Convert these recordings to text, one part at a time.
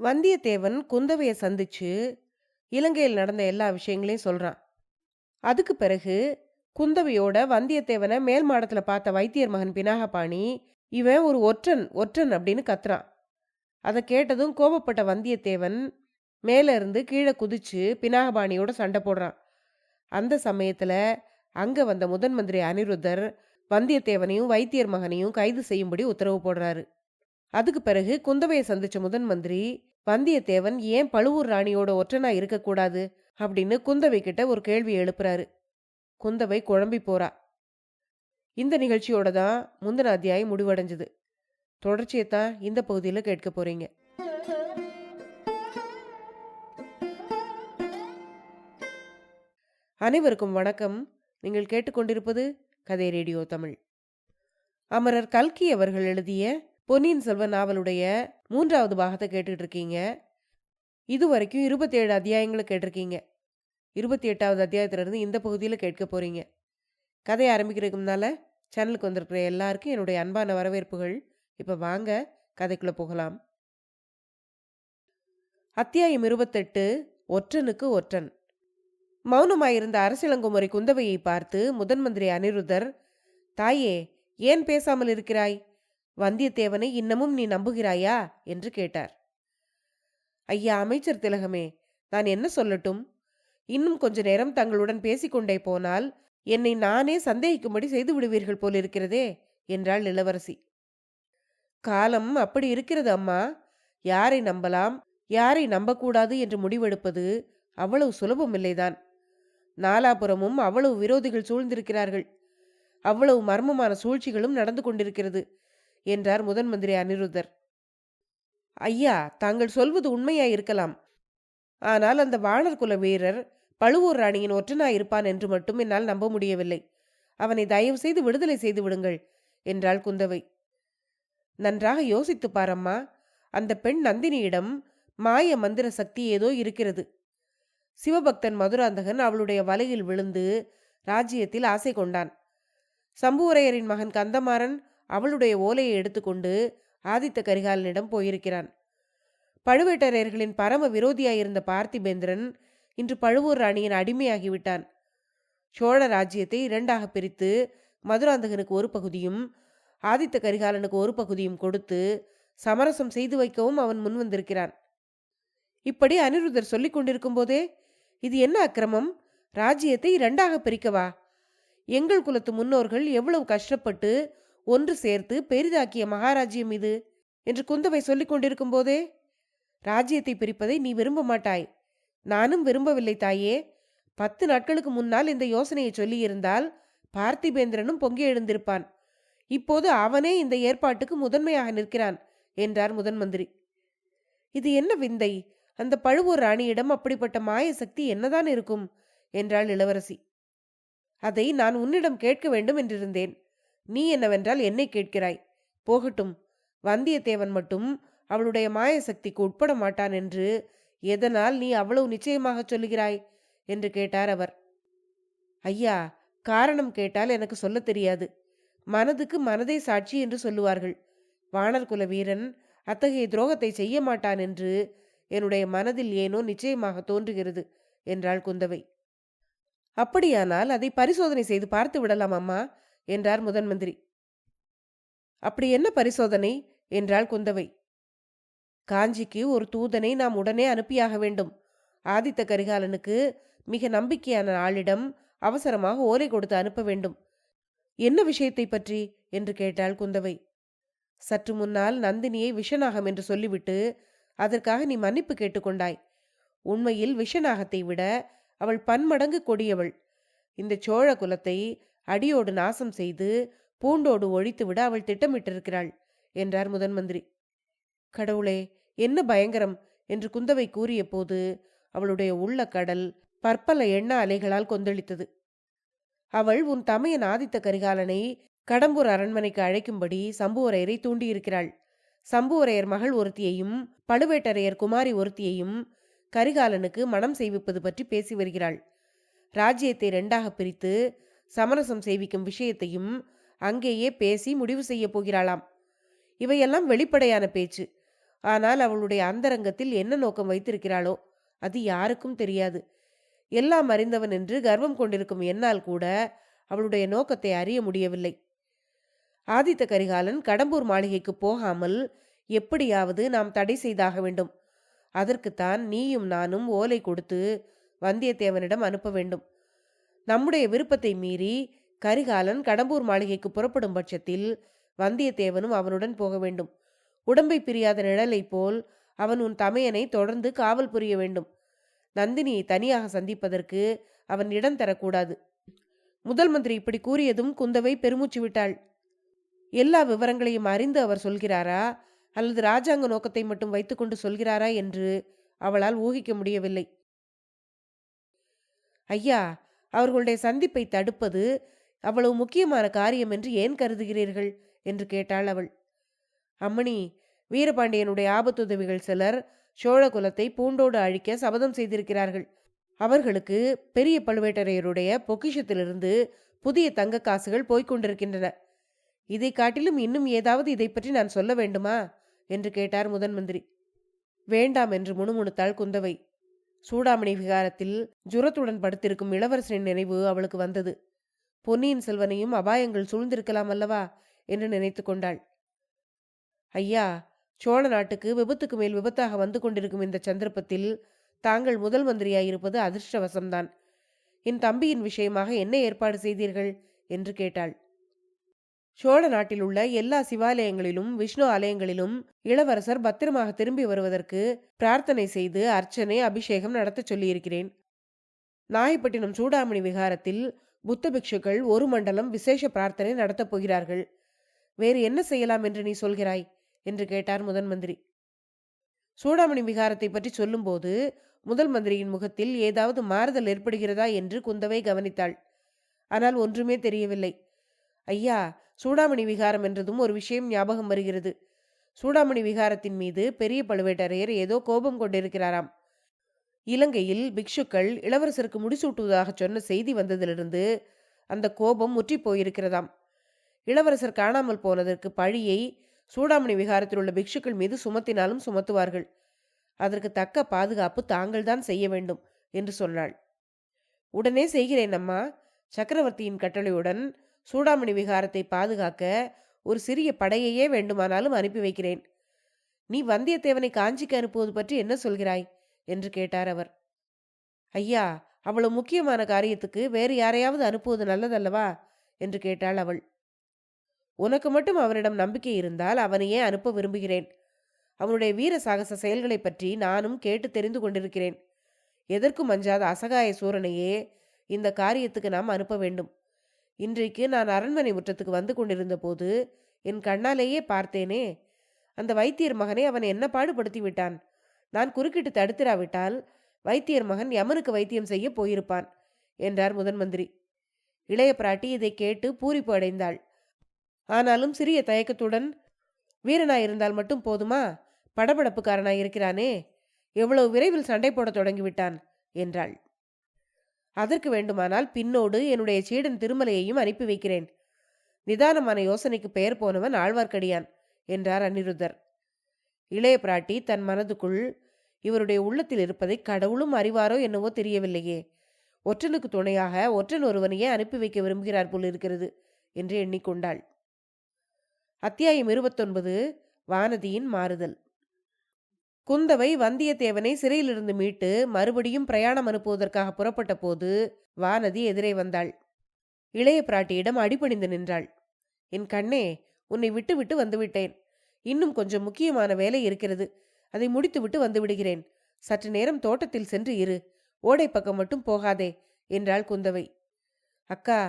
வந்தியத்தேவன் குந்தவையை சந்திச்சு இலங்கையில் நடந்த எல்லா விஷயங்களையும் சொல்றான். அதுக்கு பிறகு குந்தவையோட வந்தியத்தேவனை மேல் மாடத்துல பார்த்த வைத்தியர் மகன் பினாகபாணி, இவன் ஒரு ஒற்றன் ஒற்றன் அப்படின்னு கத்துறான். அதை கேட்டதும் கோபப்பட்ட வந்தியத்தேவன் மேல இருந்து கீழே குதிச்சு பினாகபாணியோட சண்டை போடுறான். அந்த சமயத்துல அங்க வந்த முதன் மந்திரி அனிருத்தர் வந்தியத்தேவனையும் வைத்தியர் மகனையும் கைது செய்யும்படி உத்தரவு போடுறாரு. அதுக்கு பிறகு குந்தவையை சந்திச்ச முதன் மந்திரி, வந்தியத்தேவன் ஏன் பழுவூர் ராணியோட ஒற்றனா இருக்கக்கூடாது அப்படின்னு குந்தவை கிட்ட ஒரு கேள்வி எழுப்புறாரு. குந்தவை குழம்பி போறா. இந்த நிகழ்ச்சியோட தான் முந்தின அத்தியாயம் முடிவடைஞ்சது. தொடர்ச்சியத்தான் இந்த பகுதியில் கேட்க போறீங்க. அனைவருக்கும் வணக்கம். நீங்கள் கேட்டுக்கொண்டிருப்பது கதை ரேடியோ தமிழ். அமரர் கல்கி அவர்கள் எழுதிய பொன்னியின் செல்வன் நாவலுடைய 3வது பாகத்தை கேட்டுட்டு இருக்கீங்க. இதுவரைக்கும் 27 அத்தியாயங்களை கேட்டிருக்கீங்க. 28வது அத்தியாயத்திலிருந்து இந்த பகுதியில் கேட்க போறீங்க. கதையை ஆரம்பிக்கிறதுக்கு முன்னால சேனலுக்கு வந்திருக்கிற எல்லாருக்கும் என்னுடைய அன்பான வரவேற்புகள். இப்போ வாங்க கதைக்குள்ள போகலாம். அத்தியாயம் 28, ஒற்றனுக்கு ஒற்றன். மௌனமாயிருந்த அரசிளங்குமரி குந்தவையை பார்த்து முதன் மந்திரி அனிருத்தர், தாயே, ஏன் பேசாமல் இருக்கிறாய்? வந்தியத்தேவனை இன்னமும் நீ நம்புகிறாயா என்று கேட்டார். ஐயா அமைச்சர் திலகமே, நான் என்ன சொல்லட்டும்? இன்னும் கொஞ்ச நேரம் தங்களுடன் பேசிக்கொண்டே போனால் என்னை நானே சந்தேகிக்கும்படி செய்து விடுவீர்கள் போலிருக்கிறதே என்றாள் இளவரசி. காலம் அப்படி இருக்கிறது அம்மா. யாரை நம்பலாம், யாரை நம்பக்கூடாது என்று முடிவெடுப்பது அவ்வளவு சுலபமில்லைதான். நாலாபுரமும் அவ்வளவு விரோதிகள் சூழ்ந்திருக்கிறார்கள். அவ்வளவு மர்மமான சூழ்ச்சிகளும் நடந்து கொண்டிருக்கிறது என்றார் முதன் மந்திரி அனிருத்தர். ஐயா, தாங்கள் சொல்வது உண்மையாயிருக்கலாம். ஆனால் அந்த வானர் குல வீரர் பழுவூர் ராணியின் ஒற்றனாயிருப்பான் என்று மட்டும் என்னால் நம்ப முடியவில்லை. அவனை தயவு செய்து விடுதலை செய்து விடுங்கள் என்றாள் குந்தவை. நன்றாக யோசித்து பாரம்மா. அந்த பெண் நந்தினியிடம் மாய மந்திர சக்தி ஏதோ இருக்கிறது. சிவபக்தன் மதுராந்தகன் அவளுடைய வலையில் விழுந்து ராஜ்யத்தில் ஆசை கொண்டான். சம்புவரையரின் மகன் கந்தமாறன் அவளுடைய ஓலையை எடுத்துக்கொண்டு ஆதித்த கரிகாலனிடம் போயிருக்கிறான். பழுவேட்டரையர்களின் பரம விரோதியாயிருந்த பார்த்திபேந்திரன் இன்று பழுவூர் ராணியின் அடிமையாகிவிட்டான். சோழ ராஜ்யத்தை 2ஆக பிரித்து மதுராந்தகனுக்கு ஒரு பகுதியும் ஆதித்த கரிகாலனுக்கு ஒரு பகுதியும் கொடுத்து சமரசம் செய்து வைக்கவும் அவன் முன்வந்திருக்கிறான். இப்படி அனிருத்தர் சொல்லிக் கொண்டிருக்கும் போதே, இது என்ன அக்கிரமம்? ராஜ்யத்தை 2ஆக பிரிக்கவா? எங்கள் குலத்து முன்னோர்கள் எவ்வளவு கஷ்டப்பட்டு ஒன்று சேர்த்து பெரிதாக்கிய மகாராஜ்யம் இது என்று குந்தவை சொல்லிக் கொண்டிருக்கும் போதே, ராஜ்யத்தை பிரிப்பதை நீ விரும்ப மாட்டாய். நானும் விரும்பவில்லை தாயே. 10 நாட்களுக்கு முன்னால் இந்த யோசனையை சொல்லியிருந்தால் பார்த்திபேந்திரனும் பொங்கி எழுந்திருப்பான். இப்போது அவனே இந்த ஏற்பாட்டுக்கு முதன்மையாக நிற்கிறான் என்றார் முதன் மந்திரி. இது என்ன விந்தை? அந்த பழுவூர் ராணியிடம் அப்படிப்பட்ட மாய சக்தி என்னதான் இருக்கும் என்றாள் இளவரசி. அதை நான் உன்னிடம் கேட்க வேண்டும் என்றிருந்தேன். நீ என்னவென்றால் என்னை கேட்கிறாய். போகட்டும், வந்தியத்தேவன் மட்டும் அவளுடைய மாய சக்திக்கு உட்பட மாட்டான் என்று எதனால் நீ அவ்வளவு நிச்சயமாக சொல்லுகிறாய் என்று கேட்டார் அவர். ஐயா, காரணம் கேட்டால் எனக்கு சொல்ல தெரியாது. மனதுக்கு மனதே சாட்சி என்று சொல்லுவார்கள். வானர் குல வீரன் அத்தகைய துரோகத்தை செய்ய மாட்டான் என்று என்னுடைய மனதில் ஏனோ நிச்சயமாக தோன்றுகிறது என்றாள் குந்தவை. அப்படியானால் அதை பரிசோதனை செய்து பார்த்து விடலாம் அம்மா என்றார் முதன் மந்திரி. அப்படி என்ன பரிசோதனை என்றாள் குந்தவை. காஞ்சிக்கு ஒரு தூதனை நாம் உடனே அனுப்பியாக வேண்டும். ஆதித்த கரிகாலனுக்கு மிக நம்பிக்கையான ஆளிடம் அவசரமாக ஓலை கொடுத்து அனுப்ப வேண்டும். என்ன விஷயத்தை பற்றி என்று கேட்டாள் குந்தவை. சற்று முன்னால் நந்தினியை விஷநாகம் என்று சொல்லிவிட்டு அதற்காக நீ மன்னிப்பு கேட்டுக்கொண்டாய். உண்மையில் விஷநாகத்தை விட அவள் பன்மடங்கு கொடியவள். இந்த சோழ குலத்தை அடியோடு நாசம் செய்து பூண்டோடு ஒழித்துவிட அவள் திட்டமிட்டிருக்கிறாள் என்றார் முதன் மந்திரி. கடவுளே, என்ன பயங்கரம் என்று குந்தவை கூறிய போது அவளுடைய உள்ள கடல் பற்பல எண்ண அலைகளால் கொந்தளித்தது. அவள் உன் தமையன் ஆதித்த கரிகாலனை கடம்பூர் அரண்மனைக்கு அழைக்கும்படி சம்புவரையரை தூண்டியிருக்கிறாள். சம்புவரையர் மகள் ஒருத்தியையும் பழுவேட்டரையர் குமாரி ஒருத்தியையும் கரிகாலனுக்கு மனம் செய்விப்பது பற்றி பேசி வருகிறாள். ராஜ்யத்தை 2ஆக பிரித்து சமரசம் செய்விக்கும் விஷயத்தையும் அங்கேயே பேசி முடிவு செய்ய போகிறாளாம். இவையெல்லாம் வெளிப்படையான பேச்சு. ஆனால் அவளுடைய அந்தரங்கத்தில் என்ன நோக்கம் வைத்திருக்கிறாளோ அது யாருக்கும் தெரியாது. எல்லாம் அறிந்தவன் என்று கர்வம் கொண்டிருக்கும் என்னால் கூட அவளுடைய நோக்கத்தை அறிய முடியவில்லை. ஆதித்த கரிகாலன் கடம்பூர் மாளிகைக்கு போகாமல் எப்படியாவது நாம் தடை செய்தாக வேண்டும். அதற்குத்தான் நீயும் நானும் ஓலை கொடுத்து வந்தியத்தேவனிடம் அனுப்ப வேண்டும். நம்முடைய விருப்பத்தை மீறி கரிகாலன் கடம்பூர் மாளிகைக்கு புறப்படும் பட்சத்தில் வந்தியத்தேவனும் அவனுடன் போக வேண்டும். உடம்பை பிரியாத நிழலை போல் அவன் உன் தமையனை தொடர்ந்து காவல் புரிய வேண்டும். நந்தினியை தனியாக சந்திப்பதற்கு அவன் இடம் தரக்கூடாது. முதல் மந்திரி இப்படி கூறியதும் குந்தவை பெருமூச்சு விட்டாள். எல்லா விவரங்களையும் அறிந்து அவர் சொல்கிறாரா அல்லது ராஜாங்க நோக்கத்தை மட்டும் வைத்துக்கொண்டு சொல்கிறாரா என்று அவளால் ஊகிக்க முடியவில்லை. ஐயா, அவர்களுடைய சந்திப்பை தடுப்பது அவ்வளவு முக்கியமான காரியம் என்று ஏன் கருதுகிறீர்கள் என்று கேட்டாள் அவள். அம்மணி, வீரபாண்டியனுடைய ஆபத்துதவிகள் சிலர் சோழ குலத்தை பூண்டோடு அழிக்க சபதம் செய்திருக்கிறார்கள். அவர்களுக்கு பெரிய பழுவேட்டரையருடைய பொக்கிஷத்திலிருந்து புதிய தங்க காசுகள் போய்கொண்டிருக்கின்றன. இதை காட்டிலும் இன்னும் ஏதாவது இதை பற்றி நான் சொல்ல வேண்டுமா என்று கேட்டார் முதன் மந்திரி. வேண்டாம் என்று முணுமுணுத்தாள் குந்தவை. சூடாமணி விகாரத்தில் ஜுரத்துடன் படுத்திருக்கும் இளவரசரின் நினைவு அவளுக்கு வந்தது. பொன்னியின் செல்வனையும் அபாயங்கள் சூழ்ந்திருக்கலாம் அல்லவா என்று நினைத்து கொண்டாள். ஐயா, சோழ நாட்டுக்கு விபத்துக்கு மேல் விபத்தாக வந்து கொண்டிருக்கும் இந்த சந்தர்ப்பத்தில் தாங்கள் முதல் மந்திரியாயிருப்பது அதிர்ஷ்டவசம்தான். என் தம்பியின் விஷயமாக என்ன ஏற்பாடு செய்தீர்கள் என்று கேட்டாள். சோழ நாட்டில் உள்ள எல்லா சிவாலயங்களிலும் விஷ்ணு ஆலயங்களிலும் இளவரசர் பத்திரமாக திரும்பி வருவதற்கு பிரார்த்தனை செய்து அர்ச்சனை அபிஷேகம் நடத்த சொல்லியிருக்கிறேன். நாகைப்பட்டினம் சூடாமணி விகாரத்தில் புத்த பிக்ஷுக்கள் ஒரு மண்டலம் விசேஷ பிரார்த்தனை நடத்தப் போகிறார்கள். வேறு என்ன செய்யலாம் என்று நீ சொல்கிறாய் என்று கேட்டார் முதன் மந்திரி. சூடாமணி விகாரத்தை பற்றி சொல்லும்போது முதல் மந்திரியின் முகத்தில் ஏதாவது மாறுதல் ஏற்படுகிறதா என்று குந்தவை கவனித்தாள். ஆனால் ஒன்றுமே தெரியவில்லை. ஐயா, சூடாமணி விகாரம் என்றதும் ஒரு விஷயம் ஞாபகம் வருகிறது. சூடாமணி விகாரத்தின் மீது பெரிய பழுவேட்டரையர் ஏதோ கோபம் கொண்டிருக்கிறாராம். இலங்கையில் பிக்ஷுக்கள் இளவரசருக்கு முடிசூட்டுவதாக சொன்ன செய்தி வந்ததிலிருந்து அந்த கோபம் முற்றி போயிருக்கிறதாம். இளவரசர் காணாமல் போனதற்கு பழியை சூடாமணி விகாரத்தில் உள்ள பிக்ஷுக்கள் மீது சுமத்தினாலும் சுமத்துவார்கள். அதற்கு தக்க பாதுகாப்பு தாங்கள்தான் செய்ய வேண்டும் என்று சொன்னாள். உடனே செய்கிறேன் அம்மா. சக்கரவர்த்தியின் கட்டளையுடன் சூடாமணி விகாரத்தை பாதுகாக்க ஒரு சிறிய படையையே வேண்டுமானாலும் அனுப்பி வைக்கிறேன். நீ வந்தியத்தேவனை காஞ்சிக்கு அனுப்புவது பற்றி என்ன சொல்கிறாய் என்று கேட்டார் அவர். ஐயா, அவ்வளவு முக்கியமான காரியத்துக்கு வேறு யாரையாவது அனுப்புவது நல்லதல்லவா என்று கேட்டாள் அவள். உனக்கு மட்டும் அவனிடம் நம்பிக்கை இருந்தால் அவனையே அனுப்ப விரும்புகிறேன். அவனுடைய வீர சாகச செயல்களை பற்றி நானும் கேட்டு தெரிந்து கொண்டிருக்கிறேன். எதற்கும் அஞ்சாத அசகாய சூரனையே இந்த காரியத்துக்கு நாம் அனுப்ப வேண்டும். இன்றைக்கு நான் அரண்மனை முற்றத்துக்கு வந்து கொண்டிருந்த போது என் கண்ணாலேயே பார்த்தேனே, அந்த வைத்தியர் மகனை அவன் என்ன பாடுபடுத்தி விட்டான். நான் குறுக்கிட்டு தடுத்திராவிட்டால் வைத்தியர் மகன் யமனுக்கு வைத்தியம் செய்ய போயிருப்பான் என்றார் முதன் மந்திரி. இளைய பிராட்டி இதை கேட்டு பூரிப்பு அடைந்தாள். ஆனாலும் சிறிய தயக்கத்துடன், வீரனாயிருந்தால் மட்டும் போதுமா, படபடப்புக்காரனாயிருக்கிறானே, எவ்வளவு விரைவில் சண்டை போட தொடங்கிவிட்டான் என்றாள். அதற்கு வேண்டுமானால் பின்னோடு என்னுடைய சீடன் திருமலையையும் அனுப்பி வைக்கிறேன். நிதானமான யோசனைக்கு பெயர் போனவன் ஆழ்வார்க்கடியான் என்றார் அனிருத்தர். இளைய பிராட்டி தன் மனதுக்குள், இவருடைய உள்ளத்தில் இருப்பதை கடவுளும் அறிவாரோ என்னவோ தெரியவில்லையே, ஒற்றனுக்கு துணையாக ஒற்றன் ஒருவனையே அனுப்பி வைக்க விரும்புகிறார் போல் இருக்கிறது என்று எண்ணிக்கொண்டாள். அத்தியாயம் 29. வானதியின் மாறுதல். குந்தவை வந்தியத்தேவனை சிறையிலிருந்து மீட்டு மறுபடியும் பிரயாணம் அனுப்புவதற்காக புறப்பட்ட போது வானதி எதிரே வந்தாள். இளைய பிராட்டியிடம் அடிபணிந்து நின்றாள். என் கண்ணே, உன்னை விட்டு விட்டு வந்துவிட்டேன். இன்னும் கொஞ்சம் முக்கியமான வேலை இருக்கிறது. அதை முடித்துவிட்டு வந்து விடுகிறேன். சற்று நேரம் தோட்டத்தில் சென்று இரு. ஓடை பக்கம் மட்டும் போகாதே என்றாள் குந்தவை. அக்கா,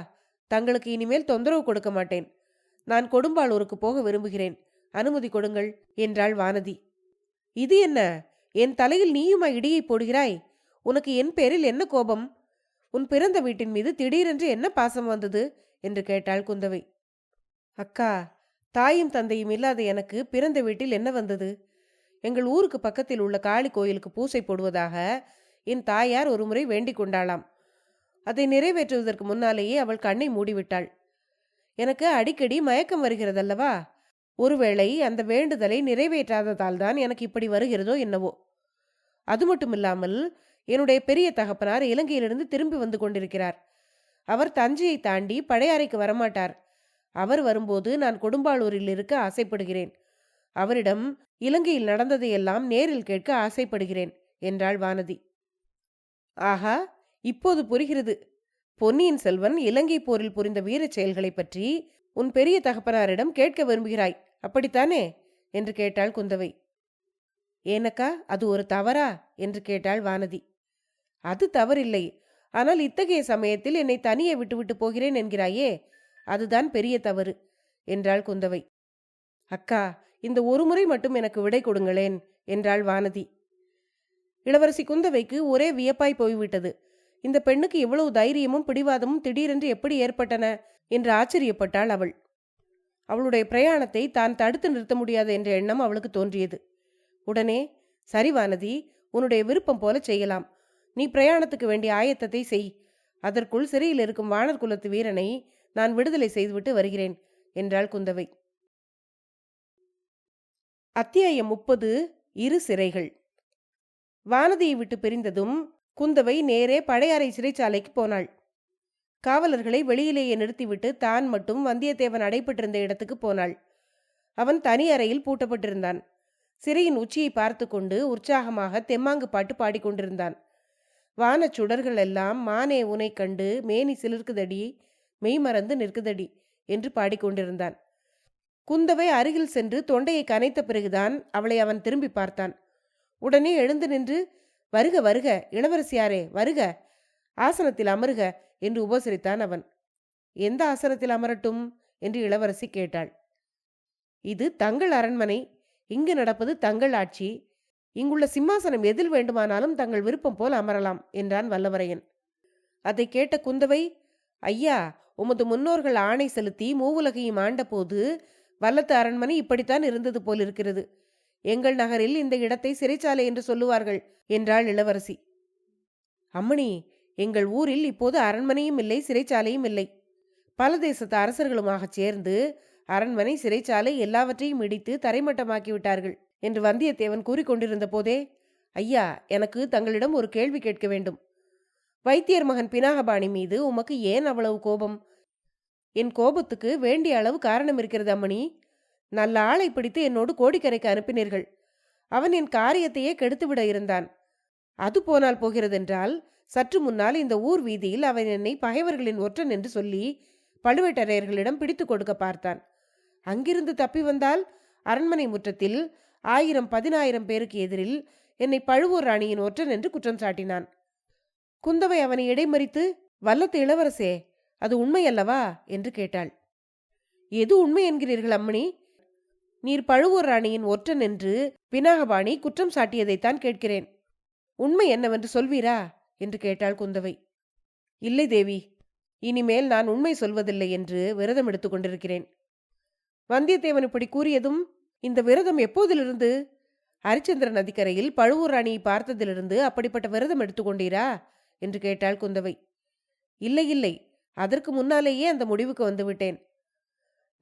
தங்களுக்கு இனிமேல் தொந்தரவு கொடுக்க மாட்டேன். நான் கொடும்பாளூருக்கு போக விரும்புகிறேன். அனுமதி கொடுங்கள் என்றாள் வானதி. இது என்ன? என் தலையில் நீயுமா இடியை போடுகிறாய்? உனக்கு என் பேரில் என்ன கோபம்? உன் பிறந்த வீட்டின் மீது திடீரென்று என்ன பாசம் வந்தது என்று கேட்டாள் குந்தவை. அக்கா, தாயும் தந்தையும் இல்லாத எனக்கு பிறந்த வீட்டில் என்ன வந்தது? எங்கள் ஊருக்கு பக்கத்தில் உள்ள காளி கோயிலுக்கு பூசை போடுவதாக என் தாயார் ஒருமுறை வேண்டிக் கொண்டாளாம். அதை நிறைவேற்றுவதற்கு முன்னாலேயே அவள் கண்ணை மூடிவிட்டாள். எனக்கு அடிக்கடி மயக்கம் வருகிறதல்லவா? ஒருவேளை அந்த வேண்டுதலை நிறைவேற்றாததால் தான் எனக்கு இப்படி வருகிறதோ என்னவோ. அது மட்டுமில்லாமல் என்னுடைய பெரிய தகப்பனார் இலங்கையிலிருந்து திரும்பி வந்து கொண்டிருக்கிறார். அவர் தஞ்சையை தாண்டி பழையாறைக்கு வரமாட்டார். அவர் வரும்போது நான் கொடும்பாளூரில் இருக்க ஆசைப்படுகிறேன். அவரிடம் இலங்கையில் நடந்ததையெல்லாம் நேரில் கேட்க ஆசைப்படுகிறேன் என்றாள் வானதி. ஆஹா, இப்போது புரிகிறது. பொன்னியின் செல்வன் இலங்கை போரில் புரிந்த வீரச் செயல்களை பற்றி உன் பெரிய தகப்பனாரிடம் கேட்க விரும்புகிறாய், அப்படித்தானே என்று கேட்டாள் குந்தவை. ஏனக்கா, அது ஒரு தவறா என்று கேட்டாள் வானதி. அது தவறில்லை. ஆனால் இத்தகைய சமயத்தில் என்னை தனியே விட்டுவிட்டு போகிறேன் என்கிறாயே, அதுதான் பெரிய தவறு என்றாள் குந்தவை. அக்கா, இந்த ஒரு முறை மட்டும் எனக்கு விடை கொடுங்களேன் என்றாள் வானதி. இளவரசி குந்தவைக்கு ஒரே வியப்பாய் போய்விட்டது. இந்த பெண்ணுக்கு இவ்வளவு தைரியமும் பிடிவாதமும் திடீரென்று எப்படி ஏற்பட்டன என்று ஆச்சரியப்பட்டாள் அவள். அவளுடைய பிரயாணத்தை தான் தடுத்து நிறுத்த முடியாது என்ற எண்ணம் அவளுக்கு தோன்றியது. உடனே, சரி வானதி, உன்னுடைய விருப்பம் போல செய்யலாம். நீ பிரயாணத்துக்கு வேண்டிய ஆயத்தத்தை செய். அதற்குள் சிறையில் இருக்கும் வானர் குலத்து வீரனை நான் விடுதலை செய்துவிட்டு வருகிறேன் என்றாள் குந்தவை. அத்தியாயம் 30. இரு சிறைகள். வானதியை விட்டு பிரிந்ததும் குந்தவை நேரே பழையாறை சிறைச்சாலைக்கு போனாள். காவலர்களை வெளியிலேயே நிறுத்திவிட்டு தான் மட்டும் வந்தியத்தேவன் அடைப்பட்டிருந்த இடத்துக்கு போனாள். அவன் தனி அறையில் பூட்டப்பட்டிருந்தான். சிறையின் உச்சியை பார்த்து கொண்டு உற்சாகமாக தெம்மாங்கு பாட்டு பாடிக்கொண்டிருந்தான். வானச் சுடர்கள் எல்லாம் மானே உனை கண்டு மேனி சிலிர்க்குதடி, மெய்மறந்து நிற்குதடி என்று பாடிக்கொண்டிருந்தான். குந்தவை அருகில் சென்று தொண்டையை கனைத்த பிறகுதான் அவளை அவன் திரும்பி பார்த்தான். உடனே எழுந்து நின்று, வருக வருக இளவரசியாரே, வருக, ஆசனத்தில் அமருக என்று உபசரித்தான் அவன். எந்த ஆசனத்தில் அமரட்டும் என்று இளவரசி கேட்டாள். இது தங்கள் அரண்மனை, இங்கு நடப்பது தங்கள் ஆட்சி. இங்குள்ள சிம்மாசனம் எதில் வேண்டுமானாலும் தங்கள் விருப்பம் போல் அமரலாம் என்றான் வல்லவரையன். அதை கேட்ட குந்தவை, ஐயா, உமது முன்னோர்கள் ஆணை செலுத்தி மூவுலகையும் ஆண்ட போது வல்லத்து அரண்மனை இப்படித்தான் இருந்தது போலிருக்கிறது. எங்கள் நகரில் இந்த இடத்தை சிறைச்சாலை என்று சொல்லுவார்கள் என்றாள் இளவரசி. அம்மணி, எங்கள் ஊரில் இப்போது அரண்மனையும் இல்லை, சிறைச்சாலையும் இல்லை. பல தேசத்து அரசர்களுமாக சேர்ந்து அரண்மனை, சிறைச்சாலை எல்லாவற்றையும் இடித்து தரைமட்டமாக்கிவிட்டார்கள் என்று வந்தியத்தேவன் கூறிக்கொண்டிருந்த போதே, ஐயா, எனக்கு தங்களிடம் ஒரு கேள்வி கேட்க வேண்டும். வைத்தியர் மகன் பினாகபாணி மீது உமக்கு ஏன் அவ்வளவு கோபம்? என் கோபத்துக்கு வேண்டிய அளவு காரணம் இருக்கிறது அம்மணி. நல்ல ஆளை பிடித்து என்னோடு கோடிக்கரைக்கு அனுப்பினீர்கள். அவன் என் காரியத்தையே கெடுத்துவிட இருந்தான். அது போனால் போகிறதென்றால், சற்று முன்னால் இந்த ஊர் வீதியில் அவன் என்னை பகைவர்களின் ஒற்றன் என்று சொல்லி பழுவேட்டரையர்களிடம் பிடித்து கொடுக்க பார்த்தான். அங்கிருந்து தப்பி வந்தால் அரண்மனை முற்றத்தில் 1000-10,000 பேருக்கு எதிரில் என்னை பழுவூர் ராணியின் ஒற்றன் என்று குற்றம் சாட்டினான். குந்தவை அவனை இடைமறித்து, வல்லத்து இளவரசே, அது உண்மையல்லவா என்று கேட்டாள். எது உண்மை என்கிறீர்கள் அம்மணி? நீர் பழுவூர் ராணியின் ஒற்றன் என்று பினாகபாணி குற்றம் சாட்டியதைத்தான் கேட்கிறேன். உண்மை என்னவென்று சொல்வீரா என்று கேட்டாள் குந்தவை. இல்லை தேவி, இனிமேல் நான் உண்மை சொல்வதில்லை என்று விரதம் எடுத்துக் கொண்டிருக்கிறேன். வந்தியத்தேவன் இப்படி கூறியதும், இந்த விரதம் எப்போதிலிருந்து? ஹரிச்சந்திர நதிக்கரையில் பழுவூர் ராணியை பார்த்ததிலிருந்து அப்படிப்பட்ட விரதம் எடுத்துக்கொண்டீரா என்று கேட்டாள் குந்தவை. இல்லை இல்லை, அதற்கு முன்னாலேயே அந்த முடிவுக்கு வந்துவிட்டேன்.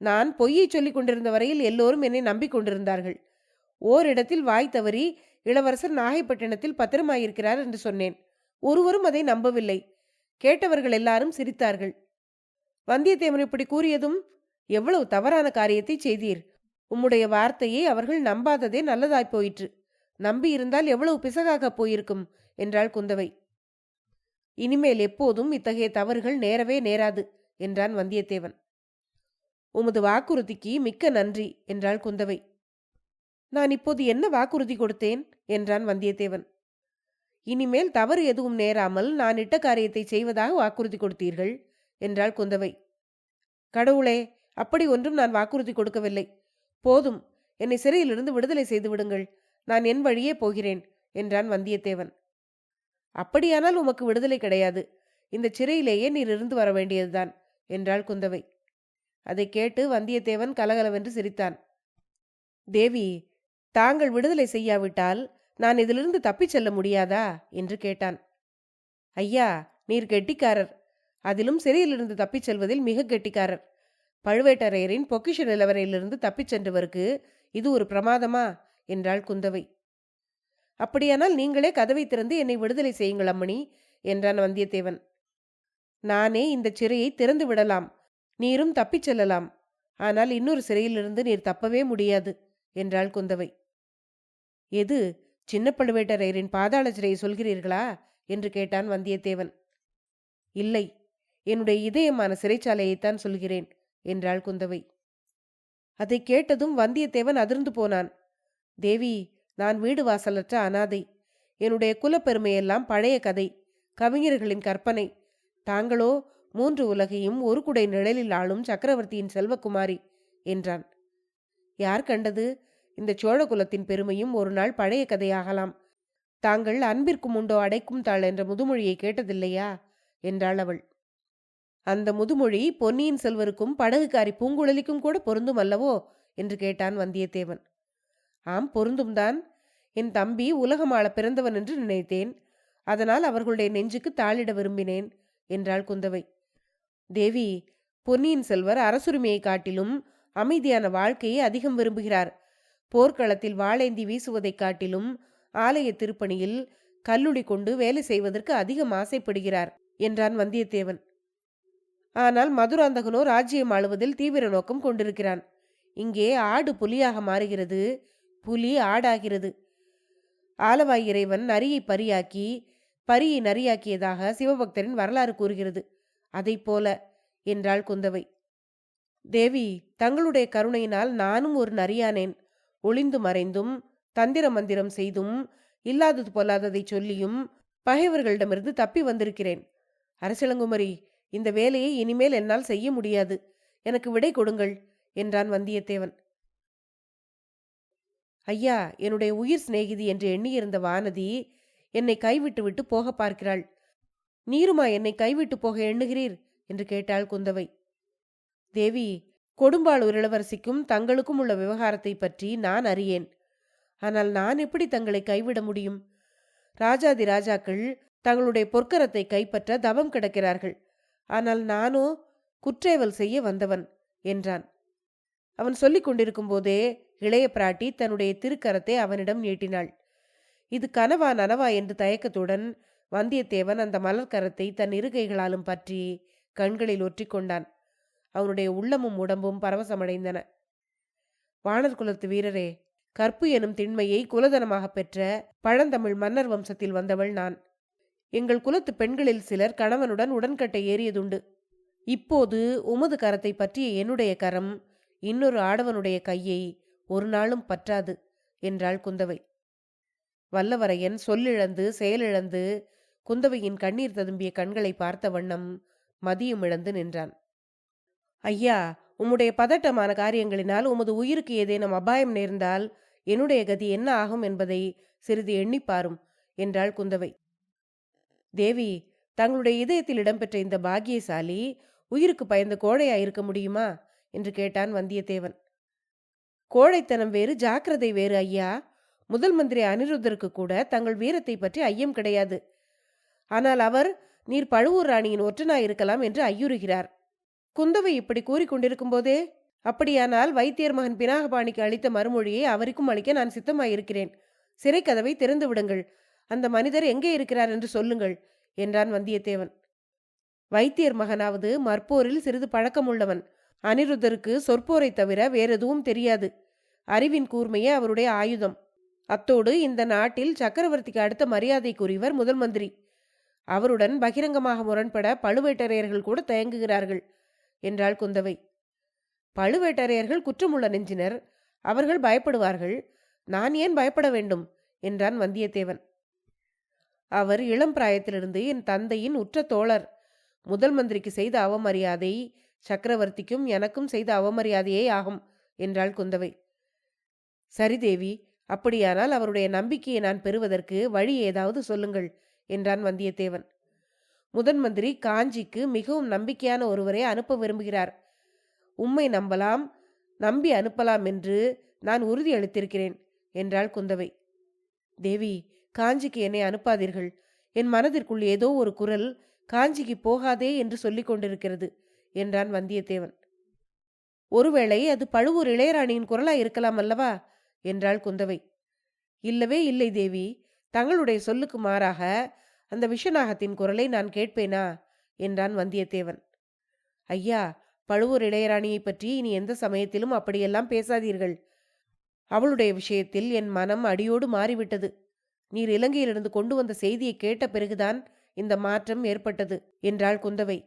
நான் பொய்யை சொல்லிக் கொண்டிருந்த வரையில் எல்லோரும் என்னை நம்பிக்கொண்டிருந்தார்கள். ஓரிடத்தில் வாய் தவறி இளவரசர் நாகைப்பட்டினத்தில் பத்திரமாயிருக்கிறார் என்று சொன்னேன். ஒருவரும் அதை நம்பவில்லை. கேட்டவர்கள் எல்லாரும் சிரித்தார்கள். வந்தியத்தேவன் இப்படி கூறியதும், எவ்வளவு தவறான காரியத்தை செய்தீர். உம்முடைய வார்த்தையை அவர்கள் நம்பாததே நல்லதாய் போயிற்று. நம்பியிருந்தால் எவ்வளவு பிசகாக போயிருக்கும் என்றாள் குந்தவை. இனிமேல் எப்போதும் இத்தகைய தவறுகள் நேரவே நேராது என்றான் வந்தியத்தேவன். உமது வாக்குறுதிக்கு மிக்க நன்றி என்றாள் குந்தவை. நான் இப்போது என்ன வாக்குறுதி கொடுத்தேன் என்றான் வந்தியத்தேவன். இனிமேல் தவறு எதுவும் நேராமல் நான் இட்ட காரியத்தை செய்வதாக வாக்குறுதி கொடுத்தீர்கள் என்றாள் குந்தவை. கடவுளே, அப்படி ஒன்றும் நான் வாக்குறுதி கொடுக்கவில்லை. போதும், என்னை சிறையிலிருந்து விடுதலை செய்து விடுங்கள். நான் என் வழியே போகிறேன் என்றான் வந்தியத்தேவன். அப்படியானால் உமக்கு விடுதலை கிடையாது. இந்த சிறையிலேயே நீர் இருந்து வர வேண்டியதுதான் என்றாள் குந்தவை. அதை கேட்டு வந்தியத்தேவன் கலகலவென்று சிரித்தான். தேவி, தாங்கள் விடுதலை செய்யாவிட்டால் நான் இதிலிருந்து தப்பிச் செல்ல முடியாதா என்று கேட்டான். ஐயா, நீர் கெட்டிக்காரர். அதிலும் சிறையிலிருந்து தப்பிச் செல்வதில் மிக கெட்டிக்காரர். பழுவேட்டரையரின் பொக்கிஷ நிலவரையிலிருந்து தப்பிச் சென்றவருக்கு இது ஒரு பிரமாதமா என்றாள் குந்தவை. அப்படியானால் நீங்களே கதவை திறந்து என்னை விடுதலை செய்யுங்கள் அம்மணி என்றான் வந்தியத்தேவன். நானே இந்த சிறையை திறந்து விடலாம், நீரும் தப்பிச் செல்லலாம். ஆனால் இன்னொரு சிறையிலிருந்து நீர் தப்பவே முடியாது என்றாள் குந்தவை. எது, சின்ன பழுவேட்டரையரின் பாதாள சிறையை சொல்கிறீர்களா என்று கேட்டான் வந்தியத்தேவன். இல்லை, என்னுடைய இதயமான சிறைச்சாலையைத்தான் சொல்கிறேன் என்றாள் குந்தவை. அதை கேட்டதும் வந்தியத்தேவன் அதிர்ந்து போனான். தேவி, நான் வீடு வாசலற்ற அனாதை. என்னுடைய குலப்பெருமையெல்லாம் பழைய கதை, கவிஞர்களின் கற்பனை. தாங்களோ 3 உலகையும் ஒரு குடை நிழலில் ஆளும் சக்கரவர்த்தியின் செல்வகுமாரி என்றான். யார் கண்டது, இந்த சோழ குலத்தின் பெருமையும் ஒரு நாள் பழைய கதையாகலாம். தாங்கள் அன்பிற்கும் உண்டோ அடைக்கும் தாள் என்ற முதுமொழியை கேட்டதில்லையா என்றாள் அவள். அந்த முதுமொழி பொன்னியின் செல்வருக்கும் படகுக்காரி பூங்குழலிக்கும் கூட பொருந்தும் அல்லவோ என்று கேட்டான் வந்தியத்தேவன். ஆம், பொருந்தும்தான். என் தம்பி உலகமாள பிறந்தவன் என்று நினைத்தேன். அதனால் அவர்களுடைய நெஞ்சுக்கு தாளிட விரும்பினேன் என்றாள் குந்தவை. தேவி, பொன்னியின் செல்வர் அரசுரிமையை காட்டிலும் அமைதியான வாழ்க்கையை அதிகம் விரும்புகிறார். போர்க்களத்தில் வாளேந்தி வீசுவதைக் காட்டிலும் ஆலய திருப்பணியில் கல்லுடி கொண்டு வேலை செய்வதற்கு அதிகம் ஆசைப்படுகிறார் என்றான் வந்தியத்தேவன். ஆனால் மதுராந்தகனோ ராஜ்யம் ஆளுவதில் தீவிர நோக்கம் கொண்டிருக்கிறான். இங்கே ஆடு புலியாக மாறுகிறது, புலி ஆடாகிறது. ஆலவாய் இறைவன் நரியை பரியாக்கி பரியை நரியாக்கியதாக சிவபக்தரின் வரலாறு கூறுகிறது. அதை போல என்றாள் குந்தவை. தேவி, தங்களுடைய கருணையினால் நானும் ஒரு நரியானேன். ஒளிந்து மறைந்தும் தந்திர மந்திரம் செய்தும் இல்லாதது பொல்லாததை சொல்லியும் பகைவர்களிடமிருந்து தப்பி வந்திருக்கிறேன். அரசிளங்குமரி, இந்த வேலையை இனிமேல் என்னால் செய்ய முடியாது. எனக்கு விடை கொடுங்கள் என்றான் வந்தியத்தேவன். ஐயா, என்னுடைய உயிர் சிநேகிதி என்று எண்ணியிருந்த வானதி என்னை கைவிட்டு விட்டு போக பார்க்கிறாள். நீருமா என்னை கைவிட்டு போக எண்ணுகிறீர் என்று கேட்டாள் குந்தவை. தேவி, கொடும்பாளூர் இளவரசிக்கும் தங்களுக்கும் உள்ள விவகாரத்தை பற்றி நான் அறியேன். ஆனால் நான் எப்படி தங்களை கைவிட முடியும்? ராஜாதி ராஜாக்கள் தங்களுடைய பொற்கரத்தை கைப்பற்ற தவம் கிடக்கிறார்கள். ஆனால் நானோ குற்றேவல் செய்ய வந்தவன் என்றான். அவன் சொல்லிக் கொண்டிருக்கும் போதே இளைய பிராட்டி தன்னுடைய திருக்கரத்தை அவனிடம் நீட்டினாள். இது கனவா நனவா என்று தயக்கத்துடன் வந்தியத்தேவன் அந்த மலர்கரத்தை தன் இருகைகளாலும் பற்றி கண்களில் ஒற்றிக்கொண்டான். அவனுடைய உள்ளமும் உடம்பும் பரவசமடைந்தன. வானர் குலத்து வீரரே, கற்பு எனும் திண்மையை குலதனமாக பெற்ற பழந்தமிழ் மன்னர் வம்சத்தில் வந்தவள் நான். எங்கள் குலத்து பெண்களில் சிலர் கணவனுடன் உடன்கட்டை ஏறியதுண்டு. இப்போது உமது கரத்தை பற்றிய என்னுடைய கரம் இன்னொரு ஆடவனுடைய கையை ஒரு நாளும் பற்றாது என்றாள் குந்தவை. வல்லவரையன் சொல்லிழந்து செயலிழந்து குந்தவையின் கண்ணீர் ததும்பிய கண்களை பார்த்த வண்ணம் மதியும் இழந்து நின்றான். ஐயா, உம்முடைய பதட்டமான காரியங்களினால் உமது உயிருக்கு ஏதேனும் அபாயம் நேர்ந்தால் என்னுடைய கதி என்ன ஆகும் என்பதை சிறிது எண்ணிப்பாரும் என்றாள் குந்தவை. தேவி, தங்களுடைய இதயத்தில் இடம்பெற்ற இந்த பாக்கியசாலி உயிருக்கு பயந்த கோழையாயிருக்க முடியுமா என்று கேட்டான் வந்தியத்தேவன். கோழைத்தனம் வேறு, ஜாக்கிரதை வேறு ஐயா. முதல் மந்திரி அனிருத்தருக்கு கூட தங்கள் வீரத்தை பற்றி ஐயம் கிடையாது. ஆனால் அவர் நீர் பழுவூர் ராணியின் ஒற்றனாயிருக்கலாம் என்று ஐயுறுகிறார். குந்தவை இப்படி கூறிக்கொண்டிருக்கும் போதே, அப்படியானால் வைத்தியர் மகன் பினாகபாணிக்கு அளித்த மறுமொழியை அவருக்கும் அளிக்க நான் சித்தமாயிருக்கிறேன். சிறை கதவை திறந்து விடுங்கள். அந்த மனிதர் எங்கே இருக்கிறார் என்று சொல்லுங்கள் என்றான் வந்தியத்தேவன். வைத்தியர் மகனாவது மற்போரில் சிறிது பழக்கமுள்ளவன். அனிருத்தருக்கு சொற்போரை தவிர வேறெதுவும் தெரியாது. அறிவின் கூர்மையே அவருடைய ஆயுதம். அத்தோடு இந்த நாட்டில் சக்கரவர்த்திக்கு அடுத்த மரியாதைக்குரியவர் முதல் மந்திரி. அவருடன் பகிரங்கமாக முரண்பட பழுவேட்டரையர்கள் கூட தயங்குகிறார்கள் என்றாள் குந்தவை. பழுவேட்டரையர்கள் குற்றமுள்ள நெஞ்சினர். அவர்கள் பயப்படுவார்கள். நான் ஏன் பயப்பட வேண்டும் என்றான் வந்தியத்தேவன். அவர் இளம் பிராயத்திலிருந்து என் தந்தையின் உற்ற தோழர். முதல் மந்திரிக்கு செய்த அவமரியாதை சக்கரவர்த்திக்கும் எனக்கும் செய்த அவமரியாதையே ஆகும் என்றாள் குந்தவை. சரி தேவி, அப்படியானால் அவருடைய நம்பிக்கையை நான் பெறுவதற்கு வழி ஏதாவது சொல்லுங்கள் என்றான் வந்தியத்தேவன். முதன் மந்திரி காஞ்சிக்கு மிகவும் நம்பிக்கையான ஒருவரை அனுப்ப விரும்புகிறார். உம்மை நம்பலாம், நம்பி அனுப்பலாம் என்று நான் உறுதி அளித்திருக்கிறேன் என்றாள் குந்தவை. தேவி, காஞ்சிக்கு என்னை அனுப்பாதீர்கள். என் மனதிற்குள் ஏதோ ஒரு குரல் காஞ்சிக்கு போகாதே என்று சொல்லிக் கொண்டிருக்கிறது என்றான் வந்தியத்தேவன். ஒருவேளை அது பழுவூர் இளையராணியின் குரலாய் இருக்கலாம் அல்லவா என்றாள் குந்தவை. இல்லவே இல்லை தேவி, தங்களுடைய சொல்லுக்கு மாறாக அந்த விஷநாகத்தின் குரலை நான் கேட்பேனா என்றான் வந்தியத்தேவன். ஐயா, பழுவூர் இளையராணியை பற்றி இனி எந்த சமயத்திலும் அப்படியெல்லாம் பேசாதீர்கள். அவளுடைய விஷயத்தில் என் மனம் அடியோடு மாறிவிட்டது. நீர் இலங்கையிலிருந்து கொண்டு வந்த செய்தியை கேட்ட பிறகுதான் இந்த மாற்றம் ஏற்பட்டது என்றாள் குந்தவை.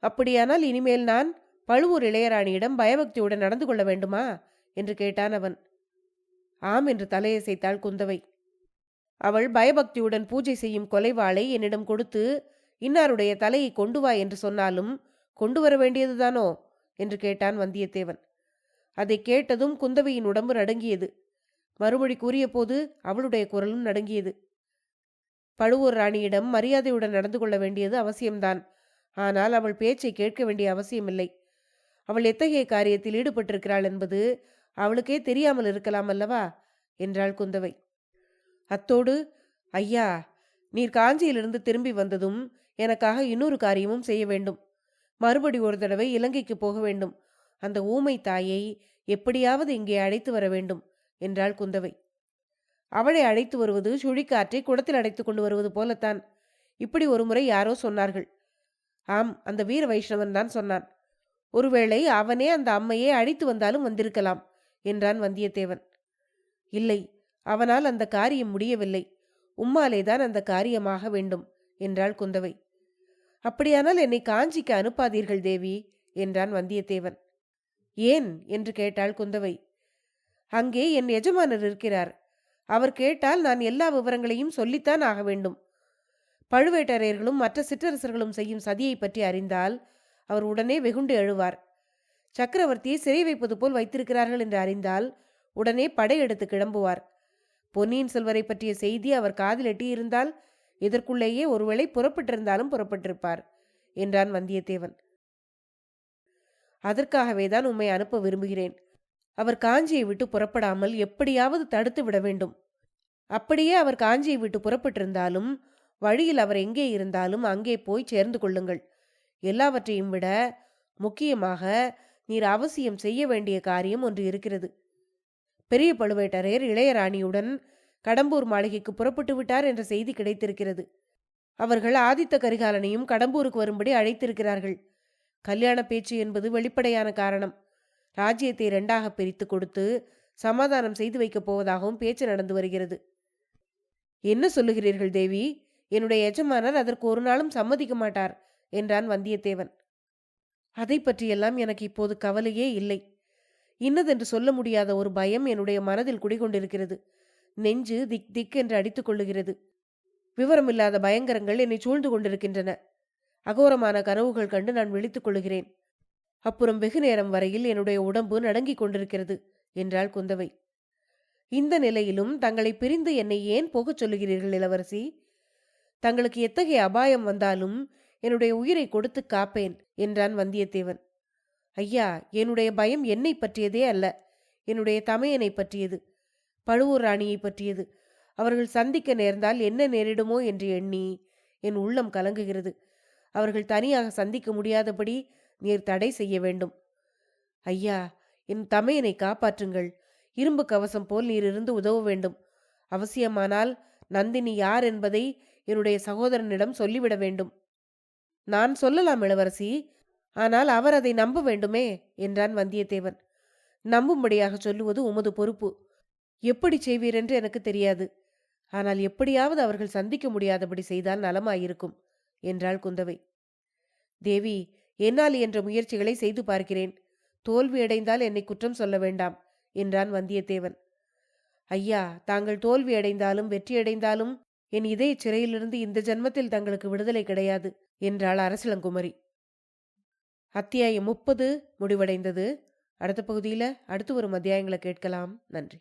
அப்படியானால் இனிமேல் நான் பழுவூர் இளையராணியிடம் பயபக்தியுடன் நடந்து கொள்ள வேண்டுமா என்று கேட்டான் அவன். ஆம் என்று தலையசைத்தாள் குந்தவை. அவள் பயபக்தியுடன் பூஜை செய்யும் கொலைவாளை என்னிடம் கொடுத்து இன்னாருடைய தலையை கொண்டு வா என்று சொன்னாலும் கொண்டு வர வேண்டியதுதானோ என்று கேட்டான் வந்தியத்தேவன். அதை கேட்டதும் குந்தவையின் உடம்பு நடுங்கியது. மறுமொழி கூறிய போது அவளுடைய குரலும் நடுங்கியது. பழுவூர் ராணியிடம் மரியாதையுடன் நடந்து கொள்ள வேண்டியது அவசியம்தான். ஆனால் அவள் பேச்சை கேட்க வேண்டிய அவசியமில்லை. அவள் எத்தகைய காரியத்தில் ஈடுபட்டிருக்கிறாள் என்பது அவளுக்கே தெரியாமல் இருக்கலாம் அல்லவா என்றாள் குந்தவை. அத்தோடு, ஐயா, நீர் காஞ்சியிலிருந்து திரும்பி வந்ததும் எனக்காக இன்னொரு காரியமும் செய்ய வேண்டும். மறுபடி ஒரு தடவை இலங்கைக்கு போக வேண்டும். அந்த ஊமை தாயை எப்படியாவது இங்கே அழைத்து வர வேண்டும் என்றாள் குந்தவை. அவளை அழைத்து வருவது சுழிக்காற்றை குடத்தில் அடைத்து கொண்டு வருவது போலத்தான். இப்படி ஒரு முறை யாரோ சொன்னார்கள். ஆம், அந்த வீர வைஷ்ணவன் தான் சொன்னான். ஒருவேளை அவனே அந்த அம்மையை அழைத்து வந்தாலும் வந்திருக்கலாம் என்றான் வந்தியத்தேவன். இல்லை, அவனால் அந்த காரியம் முடியவில்லை. உம்மாலேதான் அந்த காரியமாக வேண்டும் என்றாள் குந்தவை. அப்படியானால் என்னை காஞ்சிக்கு அனுப்பாதீர்கள் தேவி என்றான் வந்தியத்தேவன். ஏன் என்று கேட்டாள் குந்தவை. அங்கே என் எஜமானர் இருக்கிறார். அவர் கேட்டால் நான் எல்லா விவரங்களையும் சொல்லித்தான் ஆக வேண்டும். பழுவேட்டரையர்களும் மற்ற சிற்றரசர்களும் செய்யும் சதியை பற்றி அறிந்தால் அவர் உடனே வெகுண்டு எழுவார். சக்கரவர்த்தியை சிறை வைப்பது போல் வைத்திருக்கிறார்கள் என்று அறிந்தால் உடனே படையெடுத்து கிளம்புவார். பொன்னியின் செல்வரை பற்றிய செய்தி அவர் காதில் எட்டியிருந்தால் இதற்குள்ளேயே ஒருவேளை புறப்பட்டிருந்தாலும் புறப்பட்டிருப்பார் என்றான் வந்தியத்தேவன். அதற்காகவேதான் உம்மை அனுப்ப விரும்புகிறேன். அவர் காஞ்சியை விட்டு புறப்படாமல் எப்படியாவது தடுத்து விட வேண்டும். அப்படியே அவர் காஞ்சியை விட்டு புறப்பட்டிருந்தாலும் வழியில் அவர் எங்கே இருந்தாலும் அங்கே போய் சேர்ந்து கொள்ளுங்கள். எல்லாவற்றையும் விட முக்கியமாக நீர் அவசியம் செய்ய வேண்டிய காரியம் ஒன்று இருக்கிறது. பெரிய பழுவேட்டரையர் இளையராணியுடன் கடம்பூர் மாளிகைக்கு புறப்பட்டு விட்டார் என்ற செய்தி கிடைத்திருக்கிறது. அவர்கள் ஆதித்த கரிகாலனையும் கடம்பூருக்கு வரும்படி அழைத்திருக்கிறார்கள். கல்யாண பேச்சு என்பது வெளிப்படையான காரணம். ராஜ்யத்தை இரண்டாக பிரித்து கொடுத்து சமாதானம் செய்து வைக்கப் போவதாகவும் பேச்சு நடந்து வருகிறது. என்ன சொல்லுகிறீர்கள் தேவி? என்னுடைய எஜமானர் அதற்கு ஒரு நாளும் சம்மதிக்க மாட்டார் என்றான் வந்தியத்தேவன். அதை பற்றியெல்லாம் எனக்கு இப்போது கவலையே இல்லை. இன்னதென்று சொல்ல முடியாத ஒரு பயம் என்னுடைய மனதில் குடிகொண்டிருக்கிறது. நெஞ்சு திக் திக் என்று அடித்துக் கொள்ளுகிறது. விவரமில்லாத பயங்கரங்கள் என்னை சூழ்ந்து கொண்டிருக்கின்றன. அகோரமான கனவுகள் கண்டு நான் விழித்துக் கொள்ளுகிறேன். அப்புறம் வெகு நேரம் வரையில் என்னுடைய உடம்பு நடுங்கிக் கொண்டிருக்கிறது என்றாள் குந்தவை. இந்த நிலையிலும் தங்களை பிரிந்து என்னை ஏன் போகச் சொல்லுகிறீர்கள் இளவரசி? தங்களுக்கு எத்தகைய அபாயம் வந்தாலும் என்னுடைய உயிரை கொடுத்து காப்பேன் என்றான் வந்தியத்தேவன். ஐயா, என்னுடைய பயம் என்னை பற்றியதே அல்ல, என்னுடைய தமையனை பற்றியது, பழுவூர் ராணியை பற்றியது. அவர்கள் சந்திக்க நேர்ந்தால் என்ன நேரிடுமோ என்று எண்ணி என் உள்ளம் கலங்குகிறது. அவர்கள் தனியாக சந்திக்க முடியாதபடி நீர் தடை செய்ய வேண்டும். ஐயா, என் தமையனை காப்பாற்றுங்கள். இரும்பு கவசம் போல் நீர் இருந்து உதவ வேண்டும். அவசியமானால் நந்தினி யார் என்பதை என்னுடைய சகோதரனிடம் சொல்லிவிட வேண்டும். நான் சொல்லலாம் இளவரசி, ஆனால் அவர் அதை நம்ப வேண்டுமே என்றான் வந்தியத்தேவன். நம்பும்படியாக சொல்லுவது உமது பொறுப்பு. எப்படி செய்வீரென்று எனக்கு தெரியாது. ஆனால் எப்படியாவது அவர்கள் சந்திக்க முடியாதபடி செய்தால் நலமாயிருக்கும் என்றாள் குந்தவை. தேவி, என்னால் என்ற முயற்சிகளை செய்து பார்க்கிறேன். தோல்வியடைந்தால் என்னை குற்றம் சொல்ல வேண்டாம் என்றான் வந்தியத்தேவன். ஐயா, தாங்கள் தோல்வியடைந்தாலும் வெற்றியடைந்தாலும் என் இதய சிறையிலிருந்து இந்த ஜன்மத்தில் தங்களுக்கு விடுதலை கிடையாது என்றாள் அரசிளங்குமரி. அத்தியாயம் 30 முடிவடைந்தது. அடுத்த பகுதியில் அடுத்து வரும் அத்தியாயங்களை கேட்கலாம். நன்றி.